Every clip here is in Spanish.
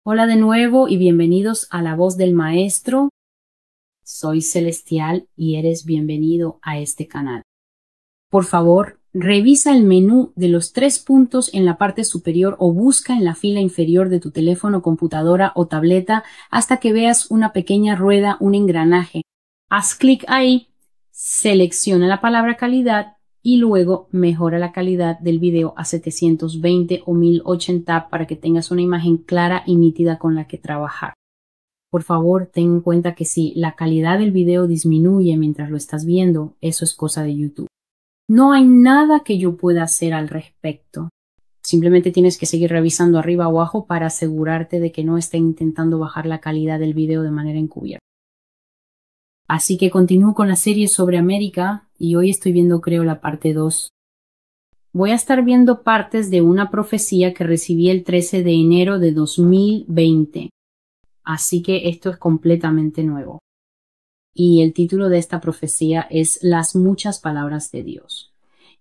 Hola de nuevo y bienvenidos a La Voz del Maestro. Soy Celestial y eres bienvenido a este canal. Por favor, revisa el menú de los 3 puntos en la parte superior o busca en la fila inferior de tu teléfono, computadora o tableta hasta que veas una pequeña rueda, un engranaje. Haz clic ahí, selecciona la palabra calidad y luego mejora la calidad del video a 720 o 1080 para que tengas una imagen clara y nítida con la que trabajar. Por favor, ten en cuenta que si la calidad del video disminuye mientras lo estás viendo, eso es cosa de YouTube. No hay nada que yo pueda hacer al respecto. Simplemente tienes que seguir revisando arriba o abajo para asegurarte de que no estén intentando bajar la calidad del video de manera encubierta. Así que continúo con la serie sobre América y hoy estoy viendo, creo, la parte 2. Voy a estar viendo partes de una profecía que recibí el 13 de enero de 2020. Así que esto es completamente nuevo. Y el título de esta profecía es Las muchas palabras de Dios.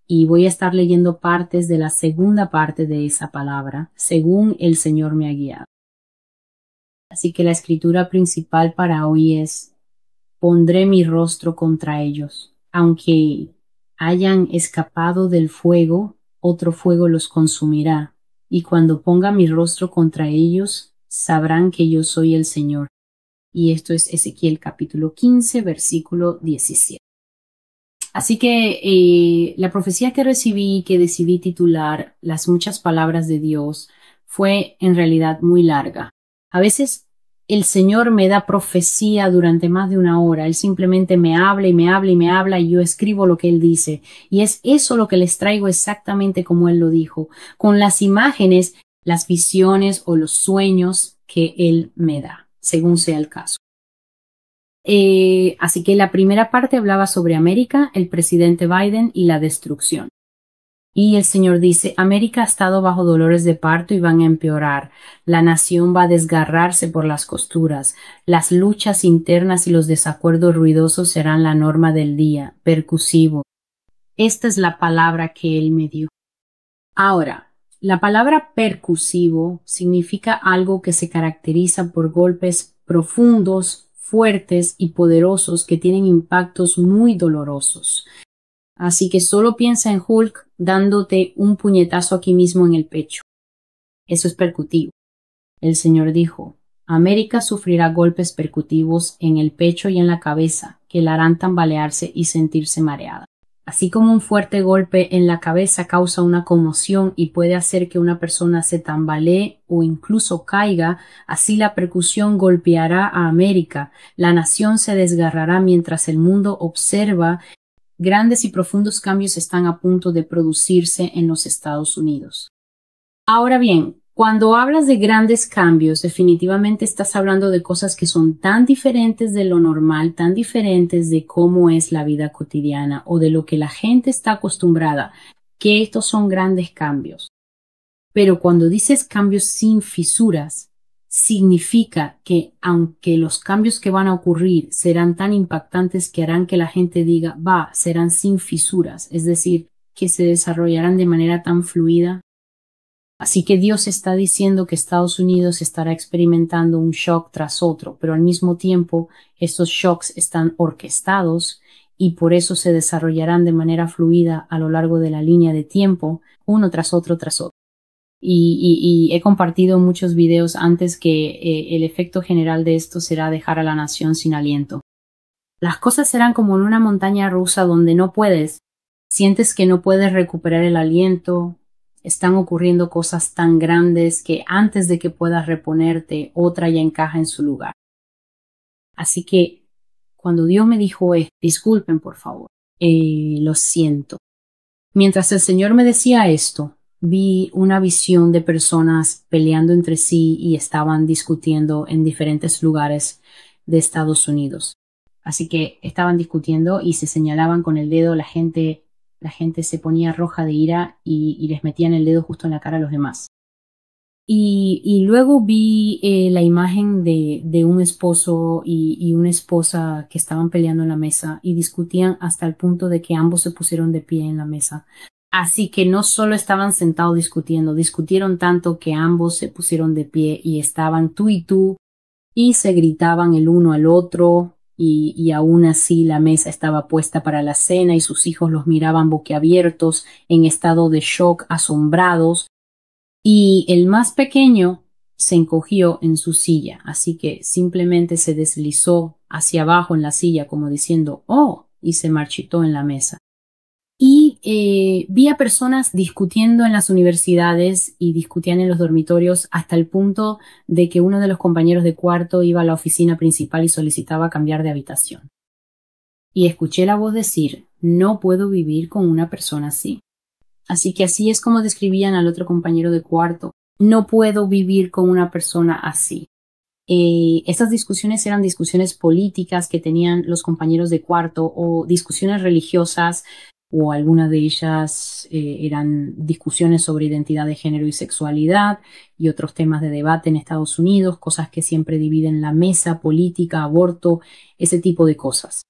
Y voy a estar leyendo partes de la segunda parte de esa palabra, según el Señor me ha guiado. Así que la escritura principal para hoy es: pondré mi rostro contra ellos. Aunque hayan escapado del fuego, otro fuego los consumirá. Y cuando ponga mi rostro contra ellos, sabrán que yo soy el Señor. Y esto es Ezequiel capítulo 15, versículo 17. Así que la profecía que recibí, que decidí titular Las muchas palabras de Dios, fue en realidad muy larga. A veces el Señor me da profecía durante más de una hora. Él simplemente me habla y me habla y me habla y yo escribo lo que Él dice. Y es eso lo que les traigo exactamente como Él lo dijo, con las imágenes, las visiones o los sueños que Él me da, según sea el caso. Así que la primera parte hablaba sobre América, el presidente Biden y la destrucción. Y el Señor dice: América ha estado bajo dolores de parto y van a empeorar. La nación va a desgarrarse por las costuras. Las luchas internas y los desacuerdos ruidosos serán la norma del día. Percusivo. Esta es la palabra que Él me dio. Ahora, la palabra percusivo significa algo que se caracteriza por golpes profundos, fuertes y poderosos que tienen impactos muy dolorosos. Así que solo piensa en Hulk dándote un puñetazo aquí mismo en el pecho. Eso es percutivo. El Señor dijo: América sufrirá golpes percutivos en el pecho y en la cabeza que la harán tambalearse y sentirse mareada. Así como un fuerte golpe en la cabeza causa una conmoción y puede hacer que una persona se tambalee o incluso caiga, así la percusión golpeará a América. La nación se desgarrará mientras el mundo observa. Grandes y profundos cambios están a punto de producirse en los Estados Unidos. Ahora bien, cuando hablas de grandes cambios, definitivamente estás hablando de cosas que son tan diferentes de lo normal, tan diferentes de cómo es la vida cotidiana o de lo que la gente está acostumbrada, que estos son grandes cambios. Pero cuando dices cambios sin fisuras, significa que aunque los cambios que van a ocurrir serán tan impactantes que harán que la gente diga, serán sin fisuras, es decir, que se desarrollarán de manera tan fluida. Así que Dios está diciendo que Estados Unidos estará experimentando un shock tras otro, pero al mismo tiempo estos shocks están orquestados y por eso se desarrollarán de manera fluida a lo largo de la línea de tiempo, uno tras otro tras otro. Y he compartido muchos videos antes que el efecto general de esto será dejar a la nación sin aliento. Las cosas serán como en una montaña rusa donde sientes que no puedes recuperar el aliento. Están ocurriendo cosas tan grandes que antes de que puedas reponerte, otra ya encaja en su lugar. Así que cuando Dios me dijo disculpen por favor, lo siento. Mientras el Señor me decía esto, vi una visión de personas peleando entre sí y estaban discutiendo en diferentes lugares de Estados Unidos. Así que estaban discutiendo y se señalaban con el dedo, la gente se ponía roja de ira y les metían el dedo justo en la cara a los demás. Y luego vi la imagen de un esposo y una esposa que estaban peleando en la mesa y discutían hasta el punto de que ambos se pusieron de pie en la mesa. Así que no solo estaban sentados discutiendo, discutieron tanto que ambos se pusieron de pie y estaban tú y tú y se gritaban el uno al otro y aún así la mesa estaba puesta para la cena y sus hijos los miraban boquiabiertos en estado de shock, asombrados, y el más pequeño se encogió en su silla, así que simplemente se deslizó hacia abajo en la silla como diciendo «Oh», y se marchitó en la mesa. Y vi a personas discutiendo en las universidades y discutían en los dormitorios hasta el punto de que uno de los compañeros de cuarto iba a la oficina principal y solicitaba cambiar de habitación. Y escuché la voz decir, no puedo vivir con una persona así. Así que así es como describían al otro compañero de cuarto, no puedo vivir con una persona así. Estas discusiones eran discusiones políticas que tenían los compañeros de cuarto o discusiones religiosas, o algunas de ellas eran discusiones sobre identidad de género y sexualidad y otros temas de debate en Estados Unidos, cosas que siempre dividen la mesa, política, aborto, ese tipo de cosas.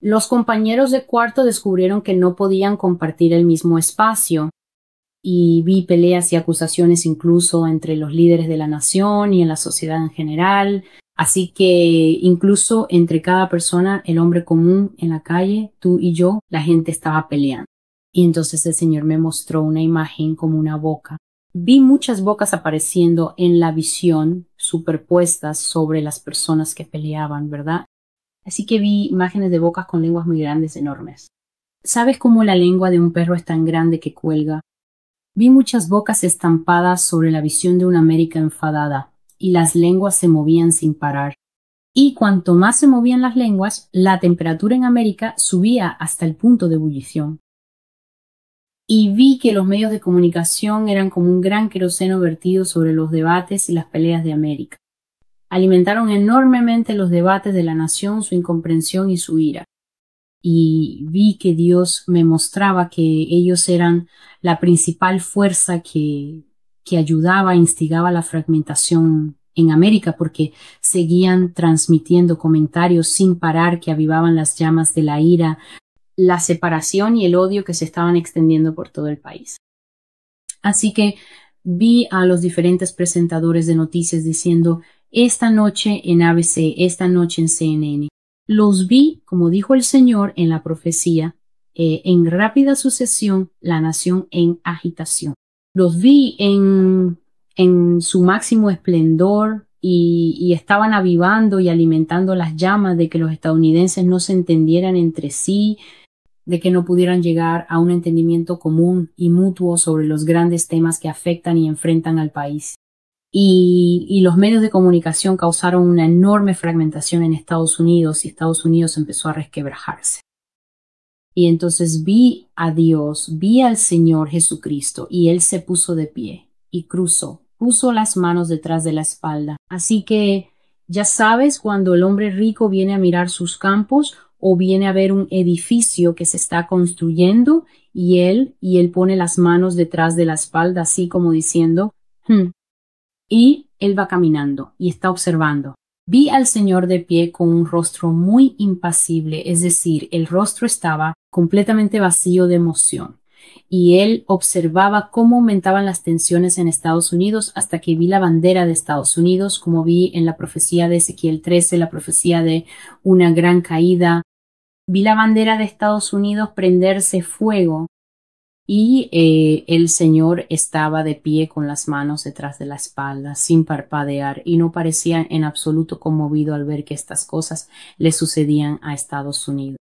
Los compañeros de cuarto descubrieron que no podían compartir el mismo espacio y vi peleas y acusaciones incluso entre los líderes de la nación y en la sociedad en general. Así que incluso entre cada persona, el hombre común en la calle, tú y yo, la gente estaba peleando. Y entonces el Señor me mostró una imagen como una boca. Vi muchas bocas apareciendo en la visión, superpuestas sobre las personas que peleaban, ¿verdad? Así que vi imágenes de bocas con lenguas muy grandes, enormes. ¿Sabes cómo la lengua de un perro es tan grande que cuelga? Vi muchas bocas estampadas sobre la visión de una América enfadada, y las lenguas se movían sin parar. Y cuanto más se movían las lenguas, la temperatura en América subía hasta el punto de ebullición. Y vi que los medios de comunicación eran como un gran queroseno vertido sobre los debates y las peleas de América. Alimentaron enormemente los debates de la nación, su incomprensión y su ira. Y vi que Dios me mostraba que ellos eran la principal fuerza que ayudaba, instigaba la fragmentación en América, porque seguían transmitiendo comentarios sin parar que avivaban las llamas de la ira, la separación y el odio que se estaban extendiendo por todo el país. Así que vi a los diferentes presentadores de noticias diciendo esta noche en ABC, esta noche en CNN. Los vi, como dijo el Señor en la profecía, en rápida sucesión, la nación en agitación. Los vi en su máximo esplendor y estaban avivando y alimentando las llamas de que los estadounidenses no se entendieran entre sí, de que no pudieran llegar a un entendimiento común y mutuo sobre los grandes temas que afectan y enfrentan al país. Y los medios de comunicación causaron una enorme fragmentación en Estados Unidos y Estados Unidos empezó a resquebrajarse. Y entonces vi a Dios, vi al Señor Jesucristo y Él se puso de pie y cruzó, puso las manos detrás de la espalda. Así que ya sabes, cuando el hombre rico viene a mirar sus campos o viene a ver un edificio que se está construyendo y él pone las manos detrás de la espalda así como diciendo y él va caminando y está observando. Vi al Señor de pie con un rostro muy impasible, es decir, el rostro estaba completamente vacío de emoción. Y él observaba cómo aumentaban las tensiones en Estados Unidos hasta que vi la bandera de Estados Unidos, como vi en la profecía de Ezequiel 13, la profecía de una gran caída. Vi la bandera de Estados Unidos prenderse fuego. Y el Señor estaba de pie con las manos detrás de la espalda, sin parpadear, y no parecía en absoluto conmovido al ver que estas cosas le sucedían a Estados Unidos.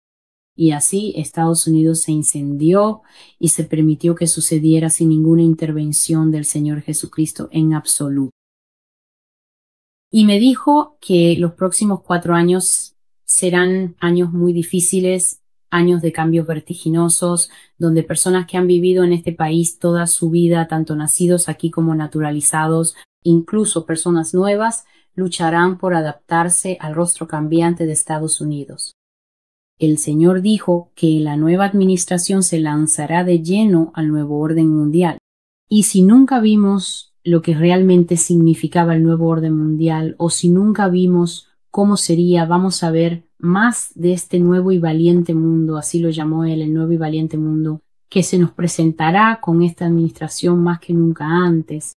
Y así Estados Unidos se incendió y se permitió que sucediera sin ninguna intervención del Señor Jesucristo en absoluto. Y me dijo que los próximos 4 años serán años muy difíciles, años de cambios vertiginosos, donde personas que han vivido en este país toda su vida, tanto nacidos aquí como naturalizados, incluso personas nuevas, lucharán por adaptarse al rostro cambiante de Estados Unidos. El Señor dijo que la nueva administración se lanzará de lleno al nuevo orden mundial. Y si nunca vimos lo que realmente significaba el nuevo orden mundial, o si nunca vimos cómo sería, vamos a ver más de este nuevo y valiente mundo, así lo llamó él, el nuevo y valiente mundo, que se nos presentará con esta administración más que nunca antes.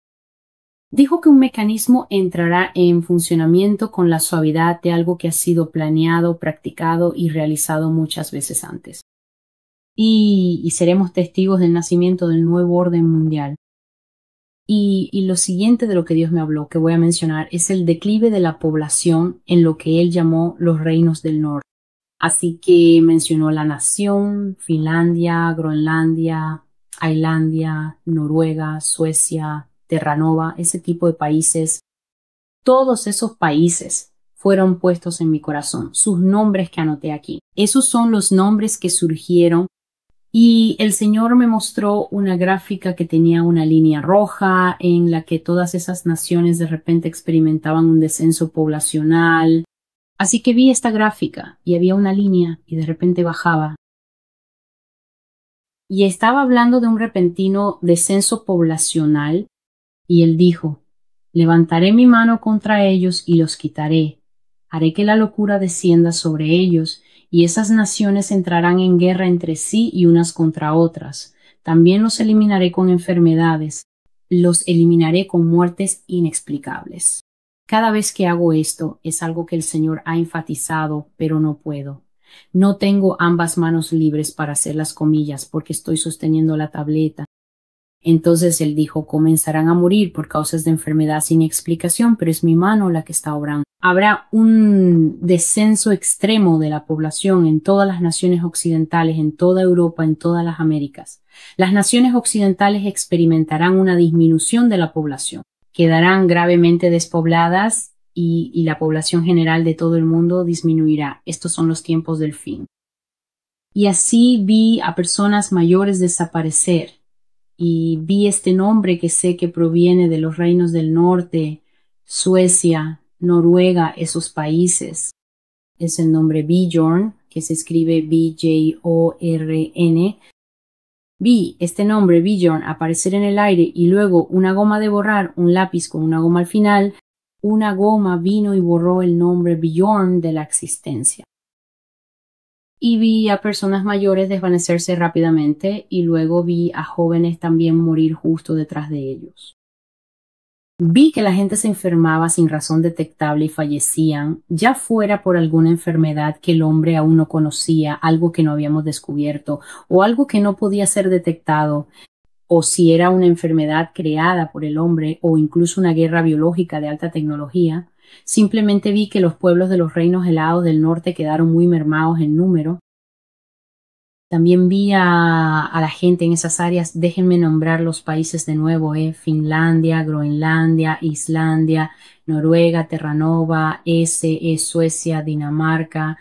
Dijo que un mecanismo entrará en funcionamiento con la suavidad de algo que ha sido planeado, practicado y realizado muchas veces antes. Y seremos testigos del nacimiento del nuevo orden mundial. Y lo siguiente de lo que Dios me habló, que voy a mencionar, es el declive de la población en lo que Él llamó los reinos del norte. Así que mencionó la nación, Finlandia, Groenlandia, Islandia, Noruega, Suecia, Terranova, ese tipo de países. Todos esos países fueron puestos en mi corazón, sus nombres que anoté aquí. Esos son los nombres que surgieron y el Señor me mostró una gráfica que tenía una línea roja en la que todas esas naciones de repente experimentaban un descenso poblacional. Así que vi esta gráfica y había una línea y de repente bajaba. Y estaba hablando de un repentino descenso poblacional y él dijo, levantaré mi mano contra ellos y los quitaré. Haré que la locura descienda sobre ellos y esas naciones entrarán en guerra entre sí y unas contra otras. También los eliminaré con enfermedades. Los eliminaré con muertes inexplicables. Cada vez que hago esto es algo que el Señor ha enfatizado, pero no puedo. No tengo ambas manos libres para hacer las comillas porque estoy sosteniendo la tableta. Entonces él dijo, comenzarán a morir por causas de enfermedad sin explicación, pero es mi mano la que está obrando. Habrá un descenso extremo de la población en todas las naciones occidentales, en toda Europa, en todas las Américas. Las naciones occidentales experimentarán una disminución de la población. Quedarán gravemente despobladas y la población general de todo el mundo disminuirá. Estos son los tiempos del fin. Y así vi a personas mayores desaparecer. Y vi este nombre que sé que proviene de los reinos del norte, Suecia, Noruega, esos países. Es el nombre Bjorn, que se escribe B-J-O-R-N. Vi este nombre Bjorn aparecer en el aire y luego una goma de borrar, un lápiz con una goma al final, una goma vino y borró el nombre Bjorn de la existencia. Y vi a personas mayores desvanecerse rápidamente y luego vi a jóvenes también morir justo detrás de ellos. Vi que la gente se enfermaba sin razón detectable y fallecían, ya fuera por alguna enfermedad que el hombre aún no conocía, algo que no habíamos descubierto, o algo que no podía ser detectado, o si era una enfermedad creada por el hombre, o incluso una guerra biológica de alta tecnología. Simplemente vi que los pueblos de los reinos helados del norte quedaron muy mermados en número. También vi a la gente en esas áreas. Déjenme nombrar los países de nuevo, Finlandia, Groenlandia, Islandia, Noruega, Terranova, Suecia, Dinamarca.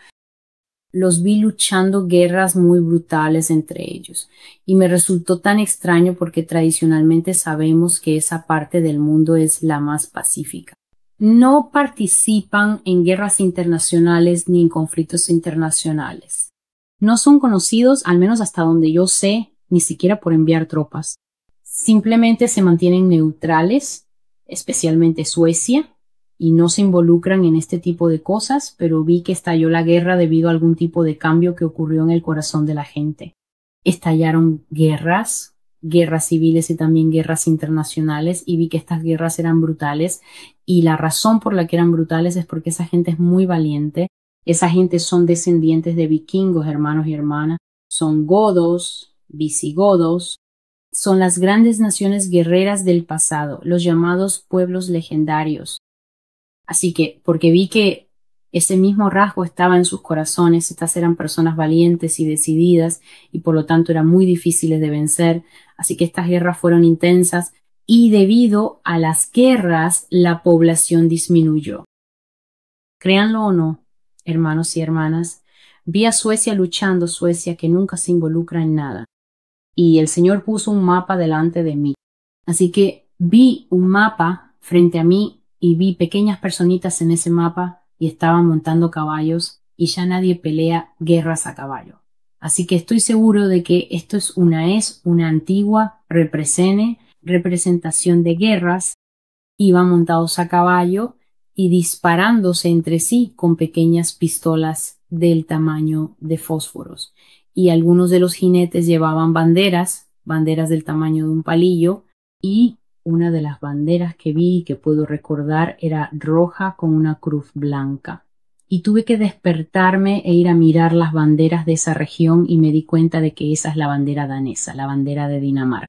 Los vi luchando guerras muy brutales entre ellos. Y me resultó tan extraño porque tradicionalmente sabemos que esa parte del mundo es la más pacífica. No participan en guerras internacionales ni en conflictos internacionales. No son conocidos, al menos hasta donde yo sé, ni siquiera por enviar tropas. Simplemente se mantienen neutrales, especialmente Suecia, y no se involucran en este tipo de cosas, pero vi que estalló la guerra debido a algún tipo de cambio que ocurrió en el corazón de la gente. Estallaron guerras civiles y también guerras internacionales, y vi que estas guerras eran brutales, y la razón por la que eran brutales es porque esa gente es muy valiente. Esa gente son descendientes de vikingos, hermanos y hermanas, son godos, visigodos, son las grandes naciones guerreras del pasado, los llamados pueblos legendarios. Así que, porque vi que ese mismo rasgo estaba en sus corazones, estas eran personas valientes y decididas y por lo tanto eran muy difíciles de vencer, así que estas guerras fueron intensas y debido a las guerras la población disminuyó. Créanlo o no, hermanos y hermanas, vi a Suecia luchando, Suecia que nunca se involucra en nada. Y el Señor puso un mapa delante de mí. Así que vi un mapa frente a mí y vi pequeñas personitas en ese mapa y estaban montando caballos y ya nadie pelea guerras a caballo. Así que estoy seguro de que esto es una antigua representación de guerras. Iban montados a caballo y disparándose entre sí con pequeñas pistolas del tamaño de fósforos. y algunos de los jinetes llevaban banderas del tamaño de un palillo, y una de las banderas que vi y que puedo recordar era roja con una cruz blanca. Y tuve que despertarme e ir a mirar las banderas de esa región y me di cuenta de que esa es la bandera danesa, la bandera de Dinamarca.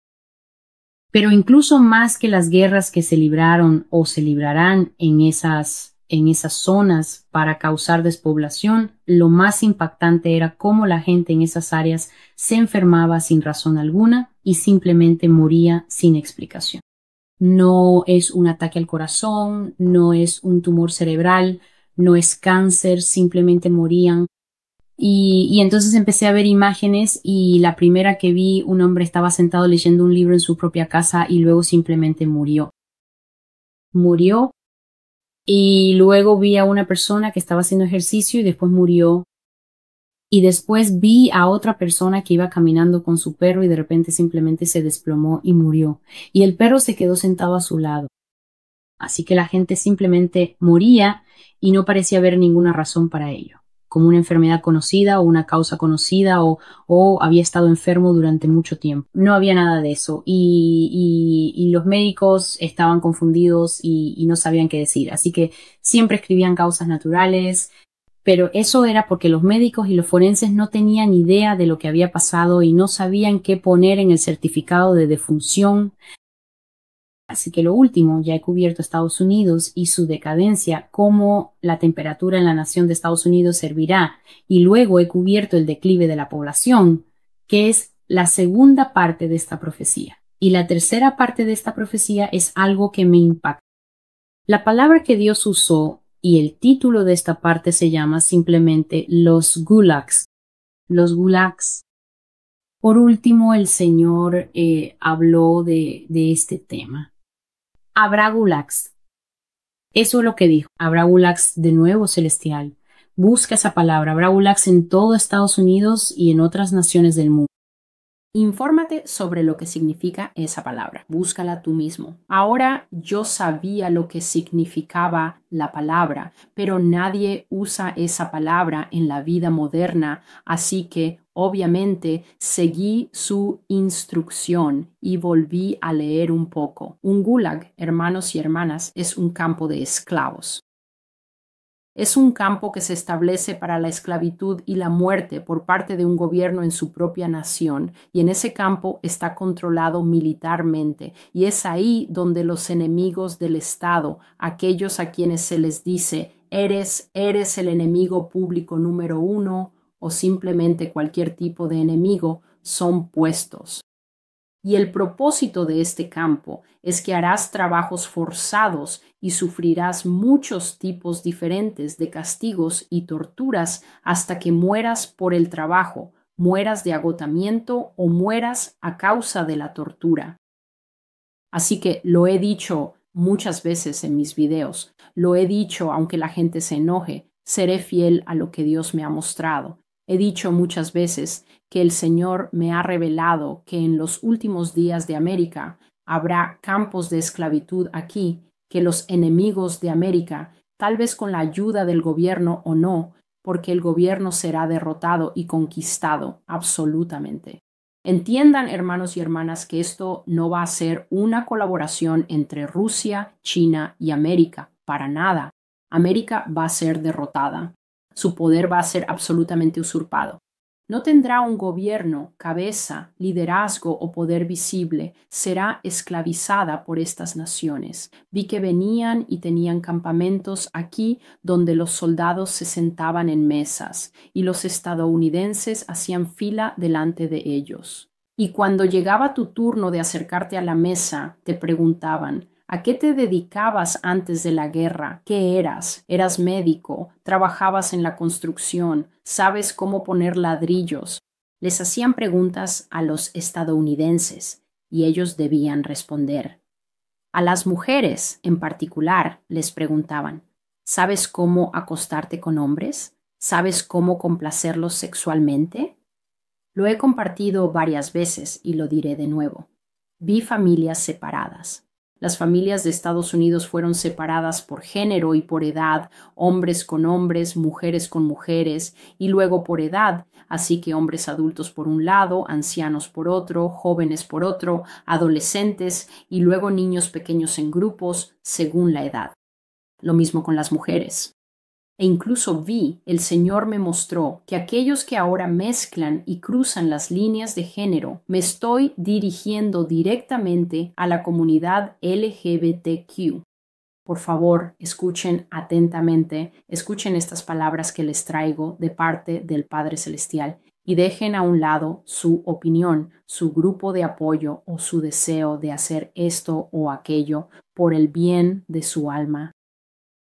Pero incluso más que las guerras que se libraron o se librarán en esas zonas para causar despoblación, lo más impactante era cómo la gente en esas áreas se enfermaba sin razón alguna y simplemente moría sin explicación. No es un ataque al corazón, no es un tumor cerebral, no es cáncer, simplemente morían. Y entonces empecé a ver imágenes y la primera que vi, un hombre estaba sentado leyendo un libro en su propia casa y luego simplemente murió. Murió, y luego vi a una persona que estaba haciendo ejercicio y después murió. Y después vi a otra persona que iba caminando con su perro y de repente simplemente se desplomó y murió. Y el perro se quedó sentado a su lado. Así que la gente simplemente moría y no parecía haber ninguna razón para ello, como una enfermedad conocida o una causa conocida o había estado enfermo durante mucho tiempo. No había nada de eso y los médicos estaban confundidos y no sabían qué decir. Así que siempre escribían causas naturales, pero eso era porque los médicos y los forenses no tenían idea de lo que había pasado y no sabían qué poner en el certificado de defunción. Así que lo último, ya he cubierto Estados Unidos y su decadencia, cómo la temperatura en la nación de Estados Unidos servirá, y luego he cubierto el declive de la población, que es la segunda parte de esta profecía. Y la tercera parte de esta profecía es algo que me impacta. La palabra que Dios usó y el título de esta parte se llama simplemente los gulags. Los gulags. Por último, el Señor habló de este tema. Habrá gulags. Eso es lo que dijo. Habrá gulags de nuevo, celestial. Busca esa palabra. Habrá gulags en todo Estados Unidos y en otras naciones del mundo. Infórmate sobre lo que significa esa palabra. Búscala tú mismo. Ahora yo sabía lo que significaba la palabra, pero nadie usa esa palabra en la vida moderna, así que obviamente seguí su instrucción y volví a leer un poco. Un gulag, hermanos y hermanas, es un campo de esclavos. Es un campo que se establece para la esclavitud y la muerte por parte de un gobierno en su propia nación, y en ese campo está controlado militarmente, y es ahí donde los enemigos del Estado, aquellos a quienes se les dice eres el enemigo público número 1 o simplemente cualquier tipo de enemigo, son puestos. Y el propósito de este campo es que harás trabajos forzados y sufrirás muchos tipos diferentes de castigos y torturas hasta que mueras por el trabajo, mueras de agotamiento o mueras a causa de la tortura. Así que lo he dicho muchas veces en mis videos, lo he dicho aunque la gente se enoje, seré fiel a lo que Dios me ha mostrado. He dicho muchas veces que el Señor me ha revelado que en los últimos días de América habrá campos de esclavitud aquí, que los enemigos de América, tal vez con la ayuda del gobierno o no, porque el gobierno será derrotado y conquistado absolutamente. Entiendan, hermanos y hermanas, que esto no va a ser una colaboración entre Rusia, China y América, para nada. América va a ser derrotada. Su poder va a ser absolutamente usurpado. No tendrá un gobierno, cabeza, liderazgo o poder visible. Será esclavizada por estas naciones. Vi que venían y tenían campamentos aquí donde los soldados se sentaban en mesas y los estadounidenses hacían fila delante de ellos. Y cuando llegaba tu turno de acercarte a la mesa, te preguntaban: ¿a qué te dedicabas antes de la guerra? ¿Qué eras? ¿Eras médico? ¿Trabajabas en la construcción? ¿Sabes cómo poner ladrillos? Les hacían preguntas a los estadounidenses y ellos debían responder. A las mujeres, en particular, les preguntaban: ¿sabes cómo acostarte con hombres? ¿Sabes cómo complacerlos sexualmente? Lo he compartido varias veces y lo diré de nuevo. Vi familias separadas. Las familias de Estados Unidos fueron separadas por género y por edad, hombres con hombres, mujeres con mujeres, y luego por edad, así que hombres adultos por un lado, ancianos por otro, jóvenes por otro, adolescentes y luego niños pequeños en grupos, según la edad. Lo mismo con las mujeres. E incluso el Señor me mostró que aquellos que ahora mezclan y cruzan las líneas de género, me estoy dirigiendo directamente a la comunidad LGBTQ. Por favor, escuchen atentamente, escuchen estas palabras que les traigo de parte del Padre Celestial y dejen a un lado su opinión, su grupo de apoyo o su deseo de hacer esto o aquello por el bien de su alma.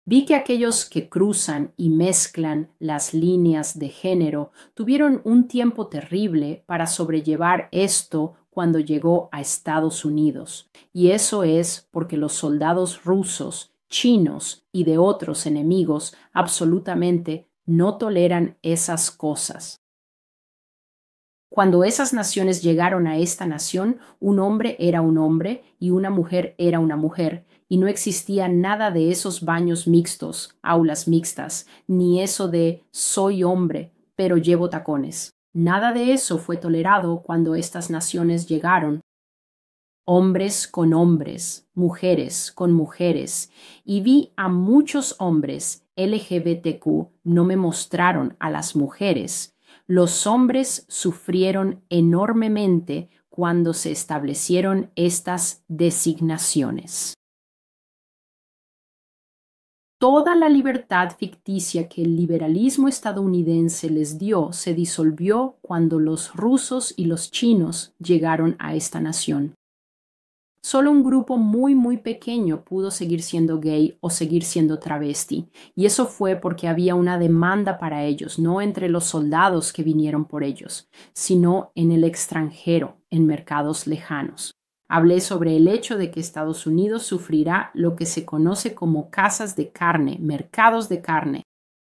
Vi que aquellos que cruzan y mezclan las líneas de género tuvieron un tiempo terrible para sobrellevar esto cuando llegó a Estados Unidos, y eso es porque los soldados rusos, chinos y de otros enemigos absolutamente no toleran esas cosas. Cuando esas naciones llegaron a esta nación, un hombre era un hombre y una mujer era una mujer, y no existía nada de esos baños mixtos, aulas mixtas, ni eso de soy hombre, pero llevo tacones. Nada de eso fue tolerado cuando estas naciones llegaron. Hombres con hombres, mujeres con mujeres, y vi a muchos hombres LGBTQ, no me mostraron a las mujeres. Los hombres sufrieron enormemente cuando se establecieron estas designaciones. Toda la libertad ficticia que el liberalismo estadounidense les dio se disolvió cuando los rusos y los chinos llegaron a esta nación. Solo un grupo muy pequeño pudo seguir siendo gay o seguir siendo travesti, y eso fue porque había una demanda para ellos, no entre los soldados que vinieron por ellos, sino en el extranjero, en mercados lejanos. Hablé sobre el hecho de que Estados Unidos sufrirá lo que se conoce como casas de carne, mercados de carne.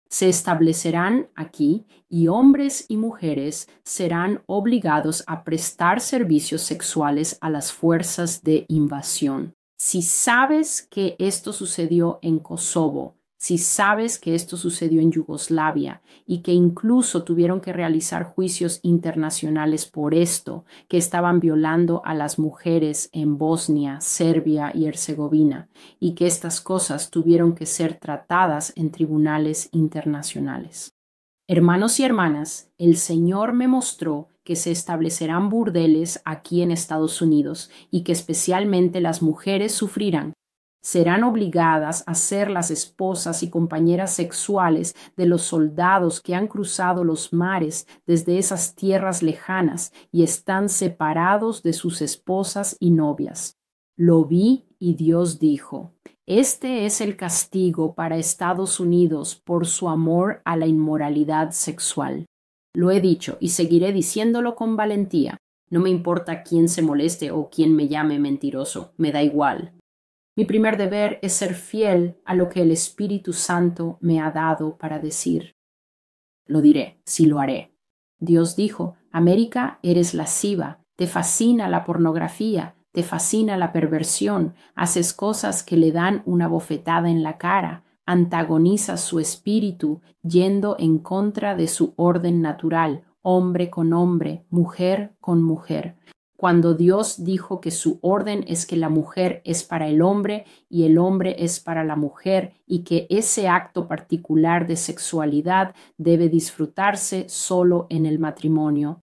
Se establecerán aquí y hombres y mujeres serán obligados a prestar servicios sexuales a las fuerzas de invasión. Si sabes que esto sucedió en Kosovo, si sabes que esto sucedió en Yugoslavia y que incluso tuvieron que realizar juicios internacionales por esto, que estaban violando a las mujeres en Bosnia, Serbia y Herzegovina, y que estas cosas tuvieron que ser tratadas en tribunales internacionales. Hermanos y hermanas, el Señor me mostró que se establecerán burdeles aquí en Estados Unidos y que especialmente las mujeres sufrirán. Serán obligadas a ser las esposas y compañeras sexuales de los soldados que han cruzado los mares desde esas tierras lejanas y están separados de sus esposas y novias. Lo vi y Dios dijo: este es el castigo para Estados Unidos por su amor a la inmoralidad sexual. Lo he dicho y seguiré diciéndolo con valentía. No me importa quién se moleste o quién me llame mentiroso, me da igual. Mi primer deber es ser fiel a lo que el Espíritu Santo me ha dado para decir. Lo diré, sí lo haré. Dios dijo: América, eres lasciva, te fascina la pornografía, te fascina la perversión, haces cosas que le dan una bofetada en la cara, antagonizas su espíritu yendo en contra de su orden natural, hombre con hombre, mujer con mujer. Cuando Dios dijo que su orden es que la mujer es para el hombre y el hombre es para la mujer y que ese acto particular de sexualidad debe disfrutarse solo en el matrimonio.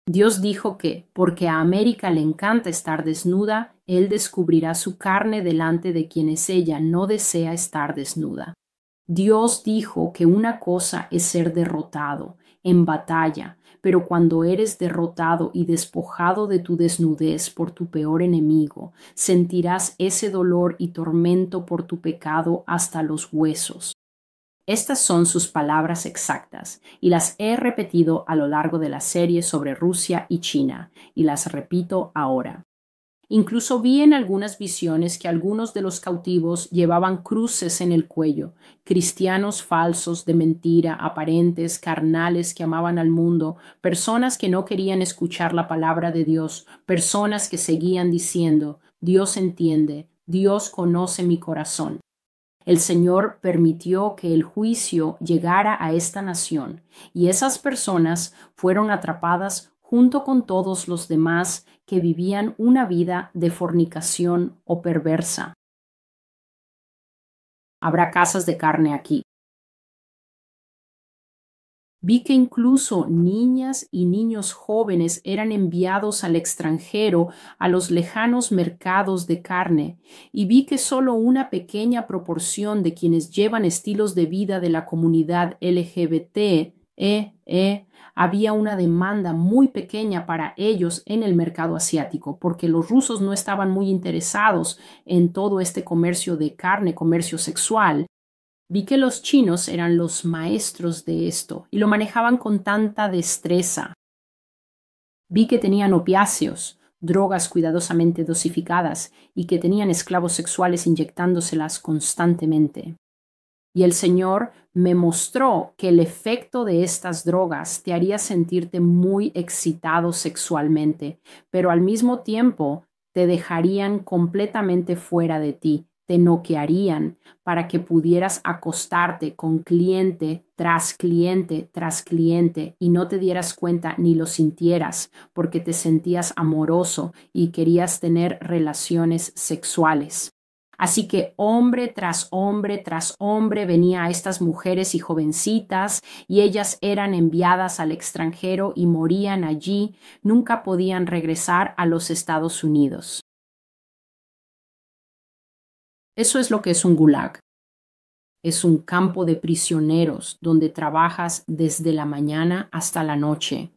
Dios dijo que, porque a América le encanta estar desnuda, Él descubrirá su carne delante de quienes ella no desea estar desnuda. Dios dijo que una cosa es ser derrotado en batalla, pero cuando eres derrotado y despojado de tu desnudez por tu peor enemigo, sentirás ese dolor y tormento por tu pecado hasta los huesos. Estas son sus palabras exactas, y las he repetido a lo largo de la serie sobre Rusia y China, y las repito ahora. Incluso vi en algunas visiones que algunos de los cautivos llevaban cruces en el cuello, cristianos falsos de mentira, aparentes, carnales que amaban al mundo, personas que no querían escuchar la palabra de Dios, personas que seguían diciendo: Dios entiende, Dios conoce mi corazón. El Señor permitió que el juicio llegara a esta nación y esas personas fueron atrapadas junto con todos los demás que vivían una vida de fornicación o perversa. Habrá casas de carne aquí. Vi que incluso niñas y niños jóvenes eran enviados al extranjero, a los lejanos mercados de carne, y vi que solo una pequeña proporción de quienes llevan estilos de vida de la comunidad LGBT, había una demanda muy pequeña para ellos en el mercado asiático, porque los rusos no estaban muy interesados en todo este comercio de carne, comercio sexual. Vi que los chinos eran los maestros de esto y lo manejaban con tanta destreza. Vi que tenían opiáceos, drogas cuidadosamente dosificadas y que tenían esclavos sexuales inyectándoselas constantemente. Y el Señor me mostró que el efecto de estas drogas te haría sentirte muy excitado sexualmente, pero al mismo tiempo te dejarían completamente fuera de ti. Te noquearían para que pudieras acostarte con cliente tras cliente tras cliente y no te dieras cuenta ni lo sintieras porque te sentías amoroso y querías tener relaciones sexuales. Así que hombre tras hombre venía a estas mujeres y jovencitas y ellas eran enviadas al extranjero y morían allí, nunca podían regresar a los Estados Unidos. Eso es lo que es un gulag. Es un campo de prisioneros donde trabajas desde la mañana hasta la noche.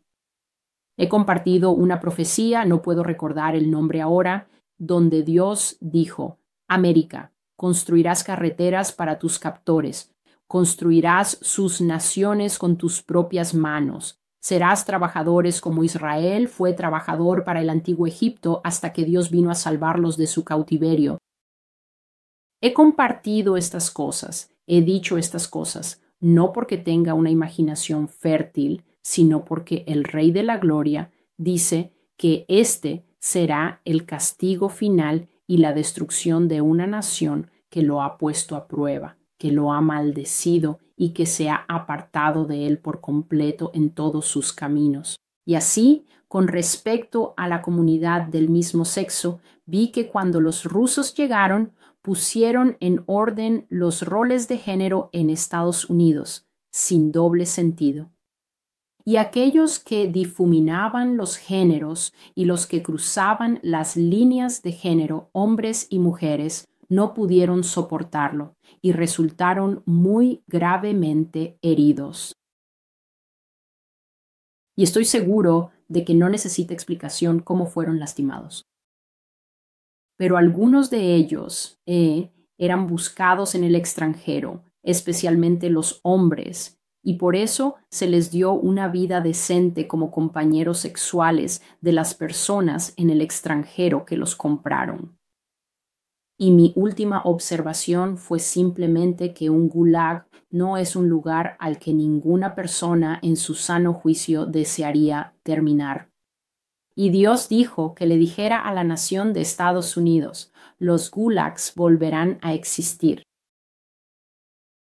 He compartido una profecía, no puedo recordar el nombre ahora, donde Dios dijo: América, construirás carreteras para tus captores, construirás sus naciones con tus propias manos. Serás trabajadores como Israel fue trabajador para el antiguo Egipto hasta que Dios vino a salvarlos de su cautiverio. He compartido estas cosas, he dicho estas cosas, no porque tenga una imaginación fértil, sino porque el Rey de la Gloria dice que este será el castigo final y la destrucción de una nación que lo ha puesto a prueba, que lo ha maldecido y que se ha apartado de él por completo en todos sus caminos. Y así, con respecto a la comunidad del mismo sexo, vi que cuando los rusos llegaron, pusieron en orden los roles de género en Estados Unidos, sin doble sentido. Y aquellos que difuminaban los géneros y los que cruzaban las líneas de género, hombres y mujeres, no pudieron soportarlo y resultaron muy gravemente heridos. Y estoy seguro de que no necesita explicación cómo fueron lastimados. Pero algunos de ellos eran buscados en el extranjero, especialmente los hombres, y por eso se les dio una vida decente como compañeros sexuales de las personas en el extranjero que los compraron. Y mi última observación fue simplemente que un gulag no es un lugar al que ninguna persona en su sano juicio desearía terminar. Y Dios dijo que le dijera a la nación de Estados Unidos: los gulags volverán a existir.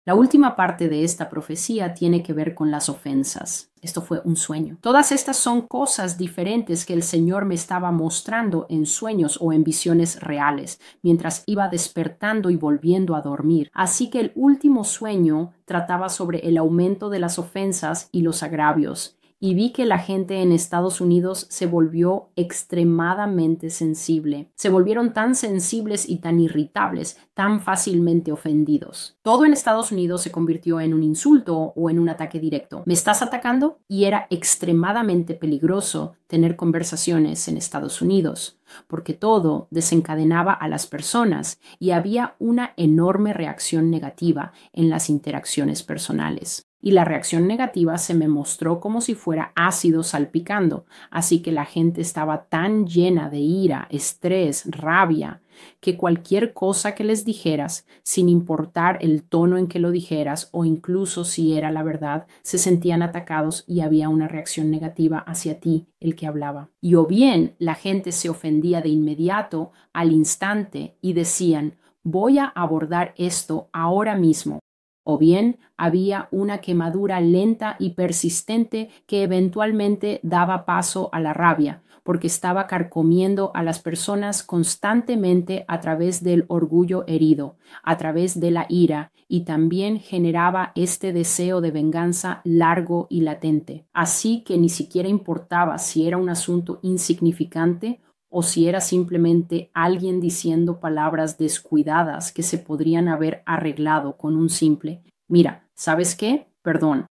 La última parte de esta profecía tiene que ver con las ofensas. Esto fue un sueño. Todas estas son cosas diferentes que el Señor me estaba mostrando en sueños o en visiones reales, mientras iba despertando y volviendo a dormir. Así que el último sueño trataba sobre el aumento de las ofensas y los agravios. Y vi que la gente en Estados Unidos se volvió extremadamente sensible. Se volvieron tan sensibles y tan irritables, tan fácilmente ofendidos. Todo en Estados Unidos se convirtió en un insulto o en un ataque directo. ¿Me estás atacando? Y era extremadamente peligroso tener conversaciones en Estados Unidos, porque todo desencadenaba a las personas y había una enorme reacción negativa en las interacciones personales. Y la reacción negativa se me mostró como si fuera ácido salpicando, así que la gente estaba tan llena de ira, estrés, rabia, que cualquier cosa que les dijeras, sin importar el tono en que lo dijeras o incluso si era la verdad, se sentían atacados y había una reacción negativa hacia ti, el que hablaba. Y o bien la gente se ofendía de inmediato, al instante, y decían, voy a abordar esto ahora mismo. O bien había una quemadura lenta y persistente que eventualmente daba paso a la rabia, porque estaba carcomiendo a las personas constantemente a través del orgullo herido, a través de la ira, y también generaba este deseo de venganza largo y latente. Así que ni siquiera importaba si era un asunto insignificante o si era simplemente alguien diciendo palabras descuidadas que se podrían haber arreglado con un simple «Mira, ¿sabes qué? Perdón».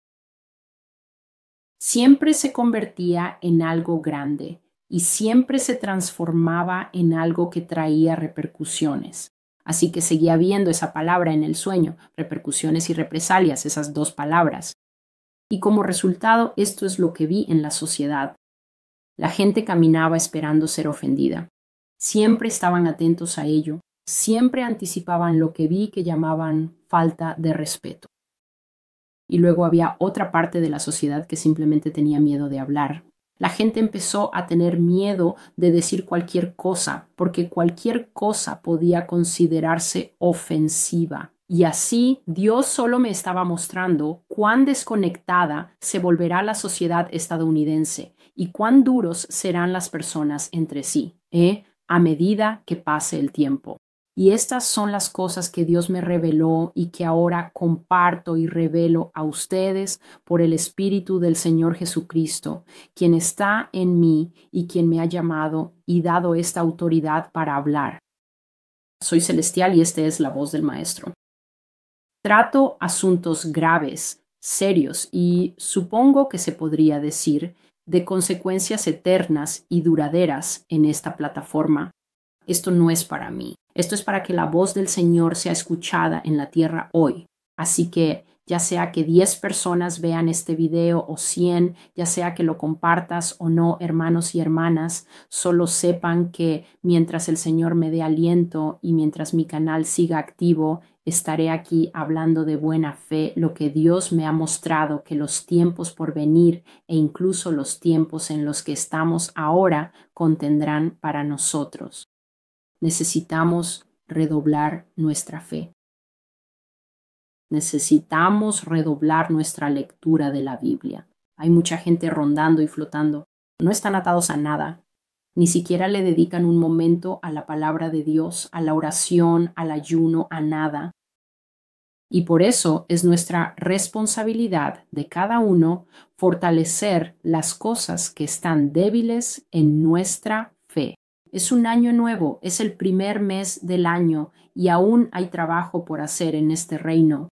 Siempre se convertía en algo grande y siempre se transformaba en algo que traía repercusiones. Así que seguía viendo esa palabra en el sueño, repercusiones y represalias, esas dos palabras. Y como resultado, esto es lo que vi en la sociedad. La gente caminaba esperando ser ofendida. Siempre estaban atentos a ello. Siempre anticipaban lo que vi que llamaban falta de respeto. Y luego había otra parte de la sociedad que simplemente tenía miedo de hablar. La gente empezó a tener miedo de decir cualquier cosa, porque cualquier cosa podía considerarse ofensiva. Y así Dios solo me estaba mostrando cuán desconectada se volverá la sociedad estadounidense y cuán duros serán las personas entre sí, a medida que pase el tiempo. Y estas son las cosas que Dios me reveló y que ahora comparto y revelo a ustedes por el Espíritu del Señor Jesucristo, quien está en mí y quien me ha llamado y dado esta autoridad para hablar. Soy Celestial y esta es la voz del Maestro. Trato asuntos graves, serios y supongo que se podría decir de consecuencias eternas y duraderas en esta plataforma. Esto no es para mí. Esto es para que la voz del Señor sea escuchada en la tierra hoy. Así que ya sea que 10 personas vean este video o 100, ya sea que lo compartas o no, hermanos y hermanas, solo sepan que mientras el Señor me dé aliento y mientras mi canal siga activo, estaré aquí hablando de buena fe lo que Dios me ha mostrado que los tiempos por venir e incluso los tiempos en los que estamos ahora contendrán para nosotros. Necesitamos redoblar nuestra fe. Necesitamos redoblar nuestra lectura de la Biblia. Hay mucha gente rondando y flotando. No están atados a nada. Ni siquiera le dedican un momento a la palabra de Dios, a la oración, al ayuno, a nada. Y por eso es nuestra responsabilidad de cada uno fortalecer las cosas que están débiles en nuestra fe. Es un año nuevo, es el primer mes del año y aún hay trabajo por hacer en este reino.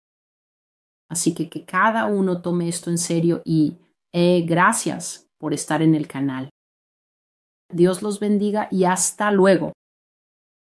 Así que cada uno tome esto en serio y gracias por estar en el canal. Dios los bendiga y hasta luego.